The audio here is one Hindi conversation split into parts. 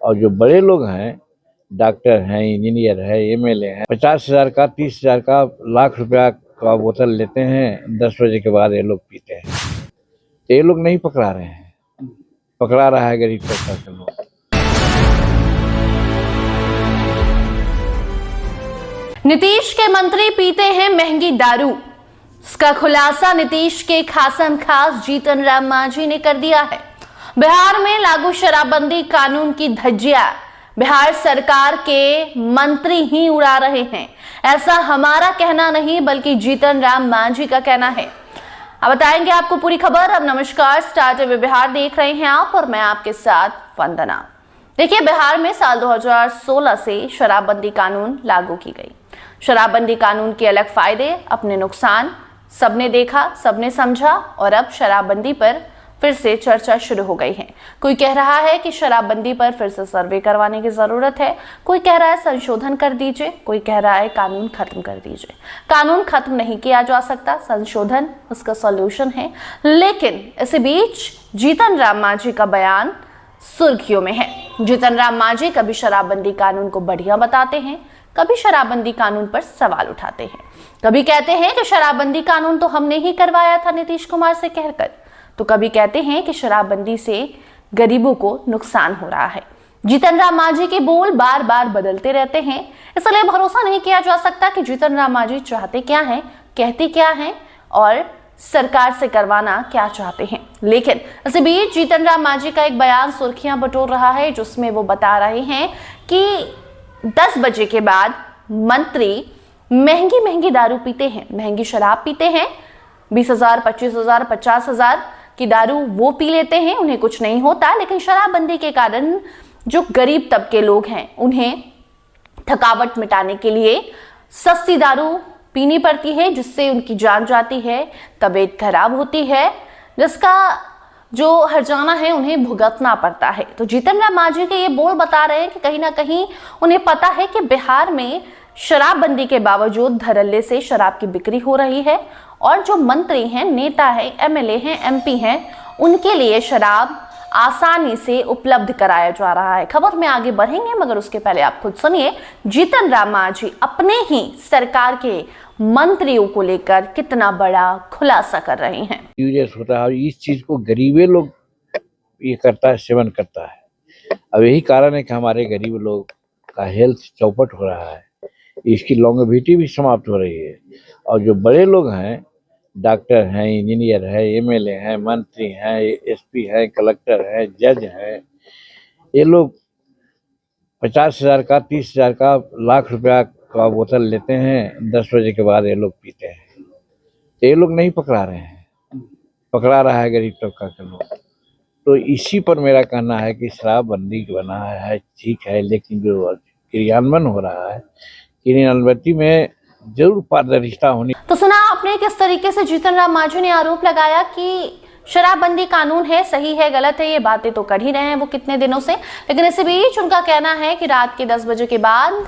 और जो बड़े लोग हैं, डॉक्टर हैं, इंजीनियर है, एमएलए हैं, 50,000 का, 30,000 का, लाख रुपया का बोतल लेते हैं। 10 बजे के बाद ये लोग पीते हैं। तो ये लोग नहीं पकड़ा रहे हैं, पकड़ा रहा है गरीब तबका के लोग। नीतीश के मंत्री पीते हैं महंगी दारू। इसका खुलासा नीतीश के खासम खास जीतन राम मांझी ने कर दिया है। बिहार में लागू शराबबंदी कानून की धज्जियां बिहार सरकार के मंत्री ही उड़ा रहे हैं। ऐसा हमारा कहना नहीं बल्कि जीतन राम मांझी का कहना है। अब बताएंगे आपको पूरी खबर। अब नमस्कार, स्टार टीवी बिहार देख रहे हैं आप और मैं आपके साथ वंदना। देखिए, बिहार में साल 2016 से शराबबंदी कानून लागू की गई। शराबबंदी कानून के अलग फायदे, अपने नुकसान सबने देखा, सबने समझा और अब शराबबंदी पर फिर से चर्चा शुरू हो गई है। कोई कह रहा है कि शराबबंदी पर फिर से सर्वे करवाने की जरूरत है, कोई कह रहा है संशोधन कर दीजिए, कोई कह रहा है कानून खत्म कर दीजिए। कानून खत्म नहीं किया जा सकता, संशोधन उसका सॉल्यूशन है। लेकिन इसी बीच जीतन राम मांझी का बयान सुर्खियों में है। जीतन राम मांझी कभी शराबबंदी कानून को बढ़िया बताते हैं, कभी शराबबंदी कानून पर सवाल उठाते हैं। कभी कहते हैं कि शराबबंदी कानून तो हमने ही करवाया था नीतीश कुमार से कहकर, तो कभी कहते हैं कि शराबबंदी से गरीबों को नुकसान हो रहा है। जीतन राम मांझी के बोल बार बार बदलते रहते हैं, इसलिए भरोसा नहीं किया जा सकता कि जीतन राम मांझी चाहते क्या हैं, कहते क्या हैं और सरकार से करवाना क्या चाहते हैं। लेकिन इसी बीच जीतन राम मांझी का एक बयान सुर्खियां बटोर रहा है, जिसमें वो बता रहे हैं कि 10 बजे के बाद मंत्री महंगी महंगी दारू पीते हैं, महंगी शराब पीते हैं। 20,000, 25,000, 50,000 की दारू वो पी लेते हैं, उन्हें कुछ नहीं होता। लेकिन शराबबंदी के कारण जो गरीब तबके लोग हैं, उन्हें थकावट मिटाने के लिए सस्ती दारू पीनी पड़ती है, जिससे उनकी जान जाती है, तबीयत खराब होती है, जिसका जो हर्जाना है उन्हें भुगतना पड़ता है। तो जीतन राम मांझी के ये बोल बता रहे हैं कि कहीं ना कहीं उन्हें पता है कि बिहार में शराबबंदी के बावजूद धड़ल्ले से शराब की बिक्री हो रही है और जो मंत्री हैं, नेता हैं, एमएलए हैं, एमपी हैं, उनके लिए शराब आसानी से उपलब्ध कराया जा रहा है। खबर में आगे बढ़ेंगे, मगर उसके पहले आप खुद सुनिए जीतन राम मांझी अपने ही सरकार के मंत्रियों को लेकर कितना बड़ा खुलासा कर रहे हैं। यूज होता है, इस चीज को गरीबे लोग ये करता है, सेवन करता है। अब यही कारण है कि हमारे गरीब लोग का हेल्थ चौपट हो रहा है, इसकी लॉन्गेविटी भी समाप्त हो रही है। और जो बड़े लोग हैं, डॉक्टर हैं, इंजीनियर है, एमएलए हैं, मंत्री हैं, एसपी हैं, कलेक्टर हैं, जज हैं, ये लोग 50,000 का, 30,000 का, लाख रुपया का बोतल लेते हैं। 10 बजे के बाद ये लोग पीते हैं। तो ये लोग नहीं पकड़ा रहे हैं, पकड़ा रहा है गरीब तबका के लोग। तो इसी पर मेरा कहना है कि शराबबंदी बना है ठीक है, लेकिन जो क्रियान्वयन हो रहा है, क्रियान्वयन में जरूर पारदर्शिता होनी। तो सुना आपने किस तरीके से जीतन राम मांझी ने आरोप लगाया कि शराबबंदी कानून है, सही है, गलत है, ये बातें तो कर ही रहे हैं वो कितने दिनों से। लेकिन इसी बीच उनका कहना है कि रात के 10 बजे के बाद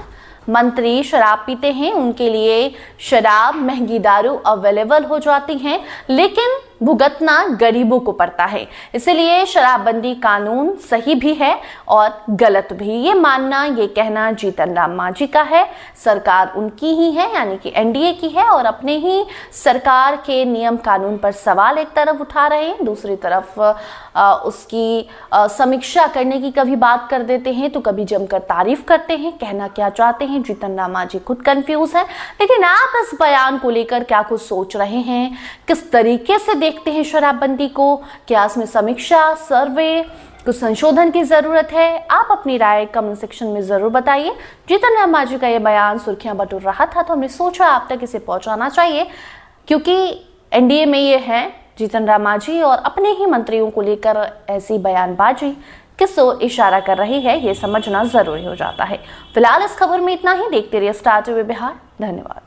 मंत्री शराब पीते हैं, उनके लिए शराब, महंगी दारू अवेलेबल हो जाती हैं, लेकिन भुगतना गरीबों को पड़ता है। इसलिए शराबबंदी कानून सही भी है और गलत भी। ये मानना, ये कहना जीतन राम मांझी का है। सरकार उनकी ही है, यानी कि एनडीए की है, और अपने ही सरकार के नियम कानून पर सवाल एक तरफ उठा रहे हैं, दूसरी तरफ उसकी समीक्षा करने की कभी बात कर देते हैं तो कभी जमकर तारीफ करते हैं। कहना क्या चाहते हैं जीतन राम मांझी खुद कंफ्यूज है। लेकिन आप इस बयान को लेकर क्या कुछ सोच रहे हैं, किस तरीके से देखते हैं शराबबंदी को? क्या इसमें समीक्षा, सर्वे, कुछ संशोधन की जरूरत है? आप अपनी राय कमेंट सेक्शन में जरूर बताइए। जीतन राम मांझी का यह बयान सुर्खियां बटोर रहा था, तो हमने सोचा आप तक इसे पहुंचाना चाहिए, क्योंकि एनडीए में ये है जीतन राम मांझी और अपने ही मंत्रियों को लेकर ऐसी बयानबाजी किस ओर इशारा कर रही है, ये समझना जरूरी हो जाता है। फिलहाल इस खबर में इतना ही। देखते रहिए स्टार टीवी बिहार। धन्यवाद।